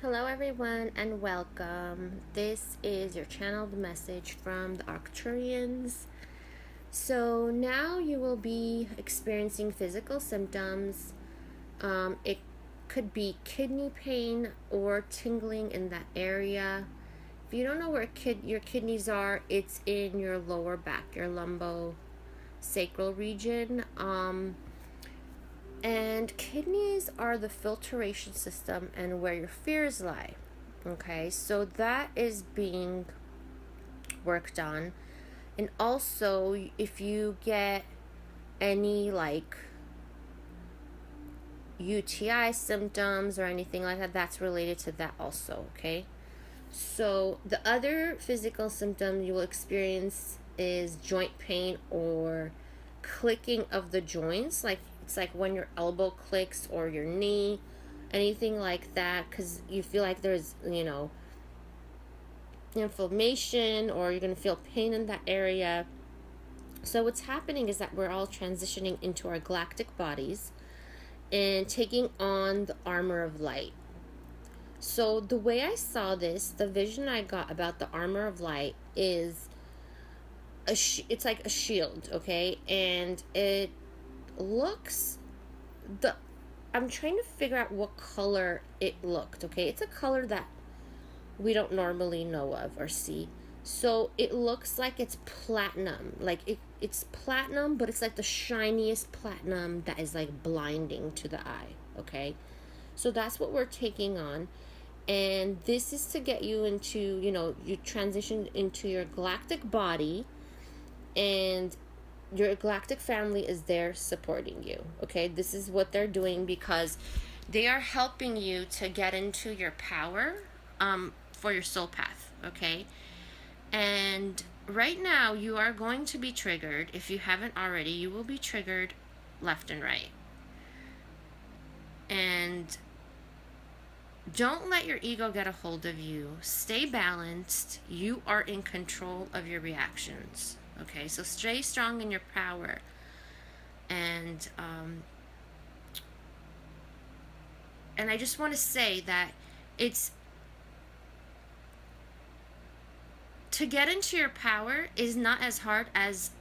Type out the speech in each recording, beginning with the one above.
Hello everyone and welcome. This is your channeled message from the Arcturians. So now you will be experiencing physical symptoms. It could be kidney pain or tingling in that area. If you don't know where your kidneys are, it's in your lower back, your lumbosacral region. And kidneys are the filtration system and where your fears lie. Okay, so that is being worked on. And also, if you get any like UTI symptoms or anything like that, that's related to that also. Okay, so the other physical symptom you will experience is joint pain or clicking of the joints. Like it's like when your elbow clicks or your knee, anything like that, because you feel like there's inflammation or you're going to feel pain in that area. So what's happening is that we're all transitioning into our galactic bodies and taking on the armor of light. So the way I saw this, the vision I got about the armor of light is it's like a shield, okay? And it looks I'm trying to figure out what color it looked, okay? It's a color that we don't normally know of or see. So it looks like it's platinum. Like it's platinum, but it's like the shiniest platinum that is like blinding to the eye, okay? So that's what we're taking on. And this is to get you into, you transition into your galactic body, and your galactic family is there supporting you, okay? This is what they're doing because they are helping you to get into your power for your soul path, okay? And right now you are going to be triggered. If you haven't already, you will be triggered left and right. And don't let your ego get a hold of you. Stay balanced. You are in control of your reactions. Okay, so stay strong in your power. And I just want to say that it's to get into your power is not as hard as,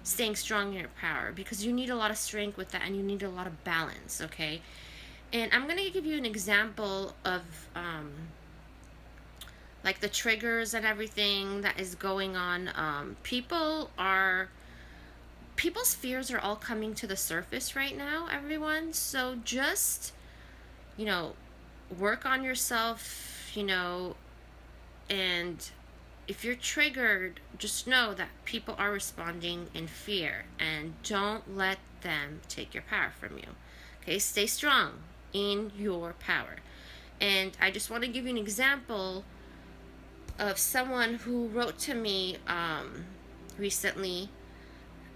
staying strong in your power, because you need a lot of strength with that and you need a lot of balance, okay? And I'm going to give you an example of like the triggers and everything that is going on. People's fears are all coming to the surface right now, everyone. So just, work on yourself, and if you're triggered, just know that people are responding in fear, and don't let them take your power from you. Okay, stay strong in your power. And I just want to give you an example of someone who wrote to me recently,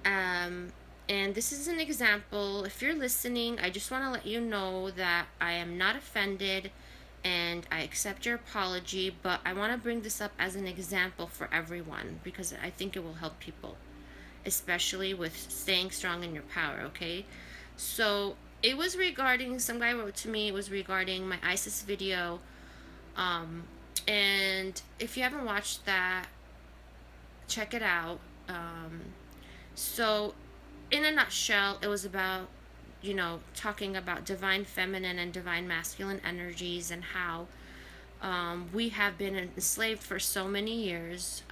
and this is an example. If you're listening, I just want to let you know that I am not offended and I accept your apology, but I want to bring this up as an example for everyone because I think it will help people, especially with staying strong in your power, okay? So it was regarding, some guy wrote to me, it was regarding my ISIS video. And if you haven't watched that, check it out. So in a nutshell, it was about, talking about divine feminine and divine masculine energies and how we have been enslaved for so many years,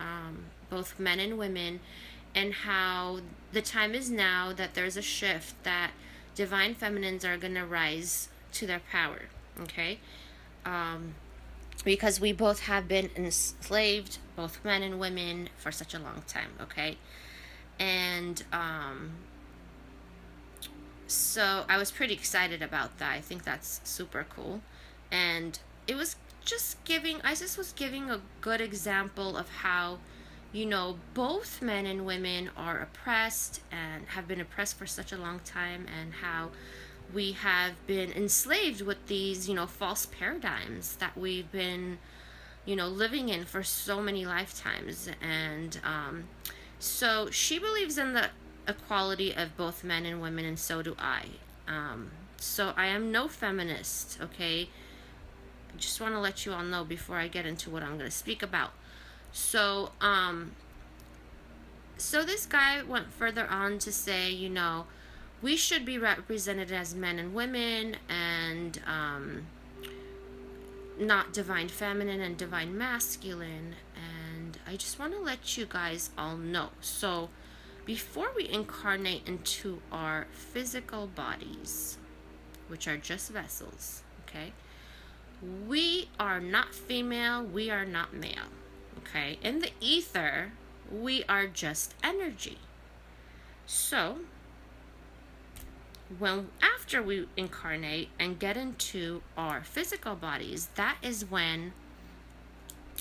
both men and women, and how the time is now that there's a shift, that divine feminines are going to rise to their power, okay? Because we both have been enslaved, both men and women, for such a long time, okay? And so I was pretty excited about that. I think that's super cool. And it was just ISIS was giving a good example of how, both men and women are oppressed and have been oppressed for such a long time, and how we have been enslaved with these, false paradigms that we've been, living in for so many lifetimes. And so she believes in the equality of both men and women, and so do I. So I am no feminist, okay? just want to let you all know before I get into what I'm going to speak about. So, so this guy went further on to say, you know, we should be represented as men and women, and not divine feminine and divine masculine. And I just want to let you guys all know. So before we incarnate into our physical bodies, which are just vessels, okay, we are not female, we are not male, okay? In the ether, we are just energy. So after we incarnate and get into our physical bodies, that is when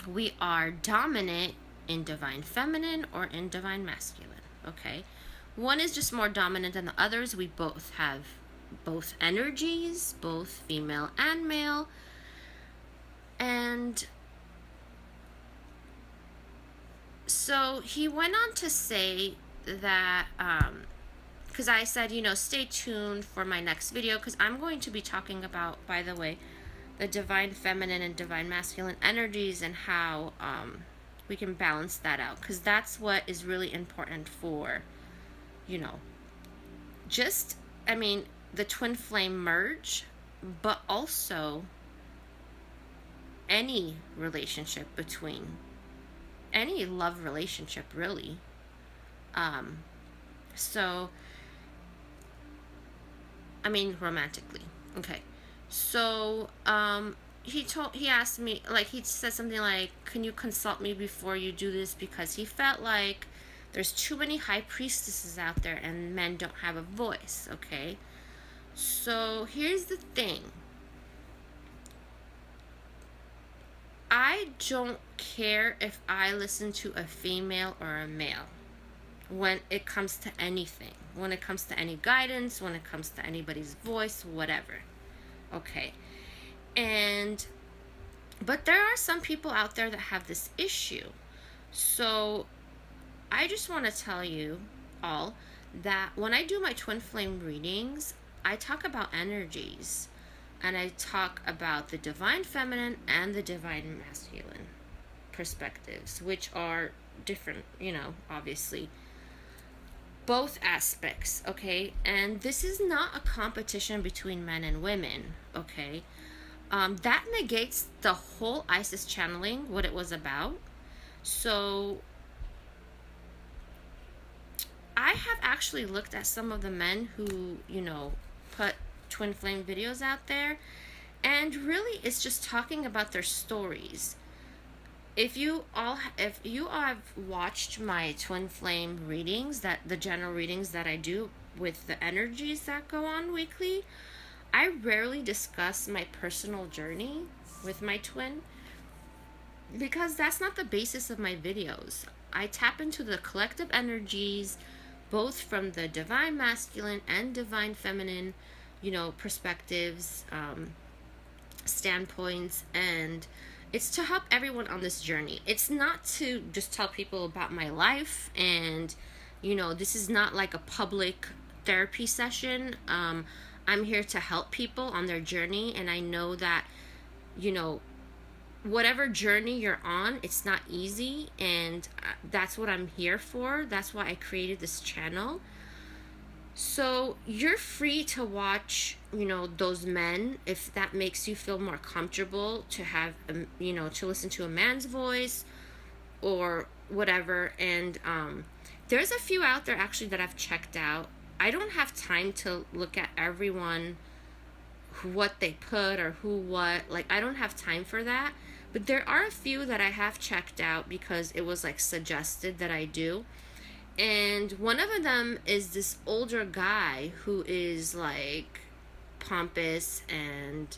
we are dominant in divine feminine or in divine masculine, okay? One is just more dominant than the others. We both have both energies, both female and male. And so he went on to say that, because I said, you know, stay tuned for my next video, because I'm going to be talking about, by the way, the divine feminine and divine masculine energies and how we can balance that out, because that's what is really important for, you know, just, I mean, the twin flame merge, but also any relationship between, any love relationship, really. So, I mean, romantically. Okay. So, he asked me, like, he said something like, can you consult me before you do this? Because he felt like there's too many high priestesses out there and men don't have a voice, okay? So, here's the thing. I don't care if I listen to a female or a male when it comes to anything. When it comes to any guidance, when it comes to anybody's voice, whatever. Okay. But there are some people out there that have this issue. So I just want to tell you all that when I do my twin flame readings, I talk about energies. And I talk about the divine feminine and the divine masculine perspectives, which are different, you know, obviously. Both aspects, okay? And this is not a competition between men and women, okay? That negates the whole Isis channeling, what it was about. So I have actually looked at some of the men who, you know, put twin flame videos out there, and really it's just talking about their stories. If you all have watched my twin flame readings, that the general readings that I do with the energies that go on weekly, I rarely discuss my personal journey with my twin, because that's not the basis of my videos. I tap into the collective energies, both from the divine masculine and divine feminine, you know, perspectives, standpoints, and it's to help everyone on this journey. It's not to just tell people about my life, and, you know, this is not like a public therapy session. I'm here to help people on their journey, and I know that, you know, whatever journey you're on, it's not easy, and that's what I'm here for. That's why I created this channel. So you're free to watch, you know, those men if that makes you feel more comfortable to have, you know, to listen to a man's voice or whatever. And there's a few out there actually that I've checked out. I don't have time to look at everyone, what they put or who what. Like, I don't have time for that. But there are a few that I have checked out because it was like suggested that I do. And one of them is this older guy who is like pompous, and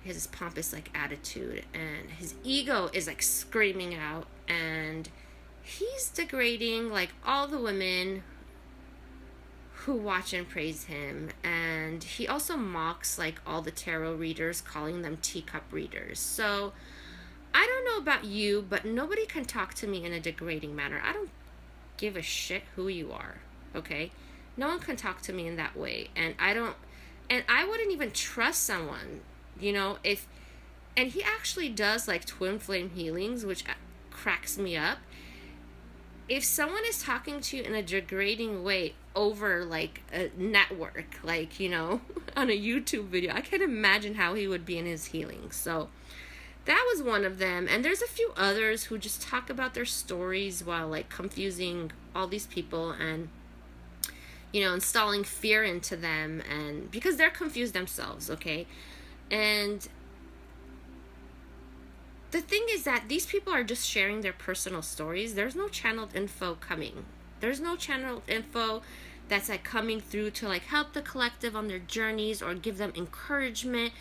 he has this pompous like attitude, and his ego is like screaming out, and he's degrading like all the women who watch and praise him. And he also mocks like all the tarot readers, calling them teacup readers. So I don't know about you, but nobody can talk to me in a degrading manner. I don't give a shit who you are, okay? No one can talk to me in that way. And I wouldn't even trust someone, you know, if And he actually does like twin flame healings, which cracks me up. If someone is talking to you in a degrading way over like a network, like, you know, on a YouTube video, I can imagine how he would be in his healing. So that was one of them. And there's a few others who just talk about their stories while like confusing all these people and, you know, installing fear into them, and because they're confused themselves, okay? And the thing is that these people are just sharing their personal stories. There's no channeled info coming. There's no channeled info that's like coming through to like help the collective on their journeys or give them encouragement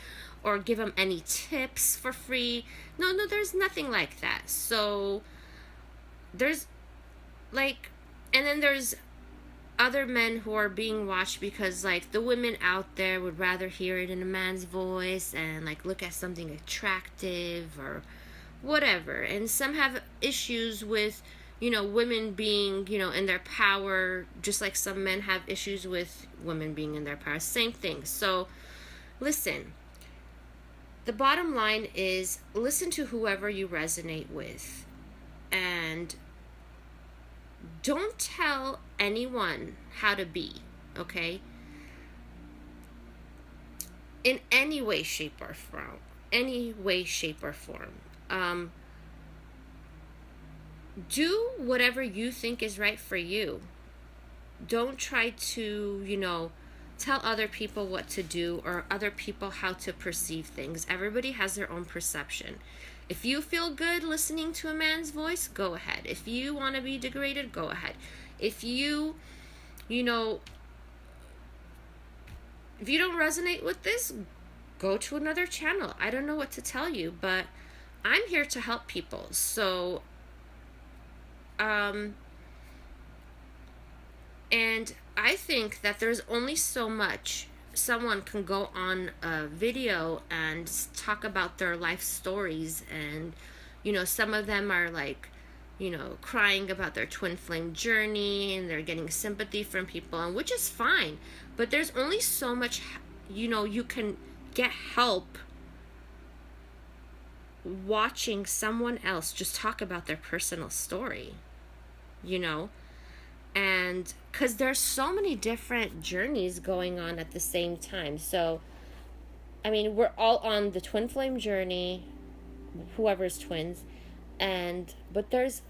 or give them any tips for free. No, there's nothing like that. So there's like, and then there's other men who are being watched because like the women out there would rather hear it in a man's voice and like look at something attractive or whatever. And some have issues with, you know, women being, you know, in their power, just like some men have issues with women being in their power. Same thing. So listen, the bottom line is listen to whoever you resonate with, and don't tell anyone how to be, okay? In any way, shape, or form. Do whatever you think is right for you. Don't try to, you know, tell other people what to do or other people how to perceive things. Everybody has their own perception. If you feel good listening to a man's voice, go ahead. If you want to be degraded, go ahead. If you know, if you don't resonate with this, go to another channel. I don't know what to tell you, but I'm here to help people. So, and I think that there's only so much someone can go on a video and talk about their life stories, and, you know, some of them are like, you know, crying about their twin flame journey and they're getting sympathy from people, and which is fine, but there's only so much, you know, you can get help watching someone else just talk about their personal story, you know. And because there's so many different journeys going on at the same time. So, I mean, we're all on the twin flame journey, whoever's twins. But there's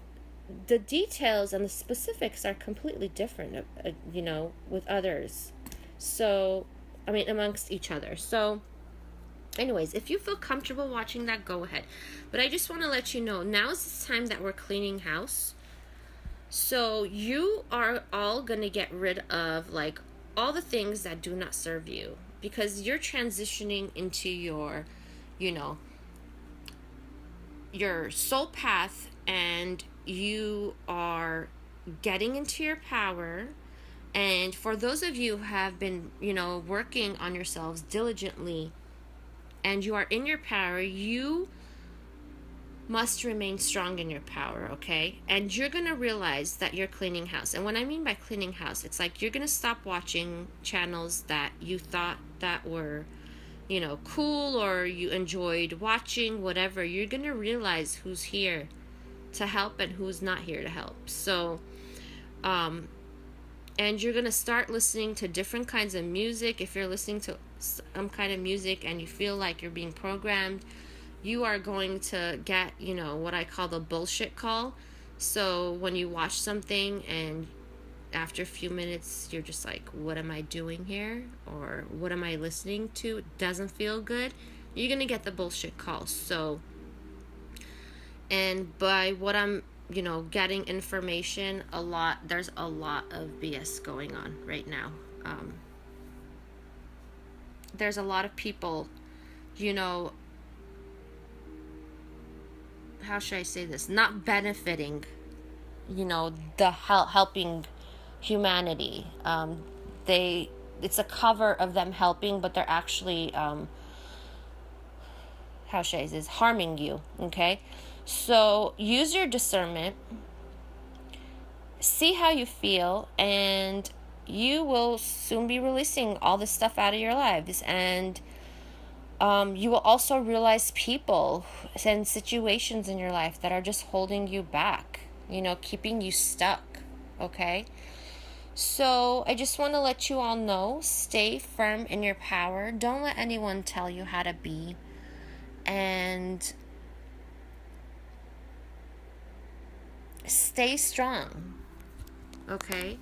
the details and the specifics are completely different, you know, with others. So, I mean, amongst each other. So, anyways, if you feel comfortable watching that, go ahead. But I just want to let you know, now is the time that we're cleaning house. So you are all going to get rid of like all the things that do not serve you, because you're transitioning into your, you know, your soul path, and you are getting into your power. And for those of you who have been, you know, working on yourselves diligently and you are in your power, you must remain strong in your power, okay? And you're going to realize that you're cleaning house. And what I mean by cleaning house, it's like you're going to stop watching channels that you thought that were, you know, cool or you enjoyed watching, whatever. You're going to realize who's here to help and who's not here to help. So, and you're going to start listening to different kinds of music. If you're listening to some kind of music and you feel like you're being programmed, you are going to get, you know, what I call the bullshit call. So when you watch something and after a few minutes you're just like, what am I doing here? Or what am I listening to? It doesn't feel good. You're going to get the bullshit call. So, and by what I'm, you know, getting information, there's a lot of BS going on right now. There's a lot of people, you know, how should I say this? Not benefiting, you know, the helping humanity. It's a cover of them helping, but they're actually, how should I say this? Harming you, okay? So use your discernment, see how you feel, and you will soon be releasing all this stuff out of your lives. And You will also realize people and situations in your life that are just holding you back, you know, keeping you stuck, okay? So I just want to let you all know, stay firm in your power. Don't let anyone tell you how to be. And stay strong, okay?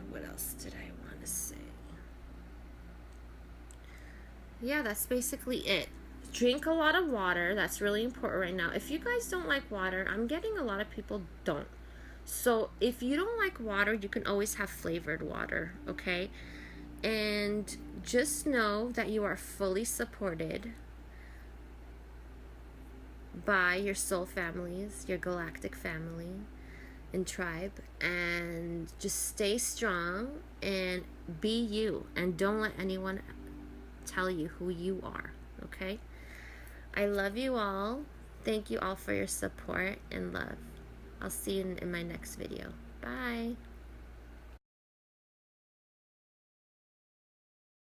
What else did I want to say? Yeah, that's basically it. Drink a lot of water. That's really important right now. If you guys don't like water, I'm getting a lot of people don't. So if you don't like water, you can always have flavored water, okay? And just know that you are fully supported by your soul families, your galactic family and tribe, and just stay strong and be you, and don't let anyone tell you who you are, okay? I love you all. Thank you all for your support and love. I'll see you in my next video. Bye.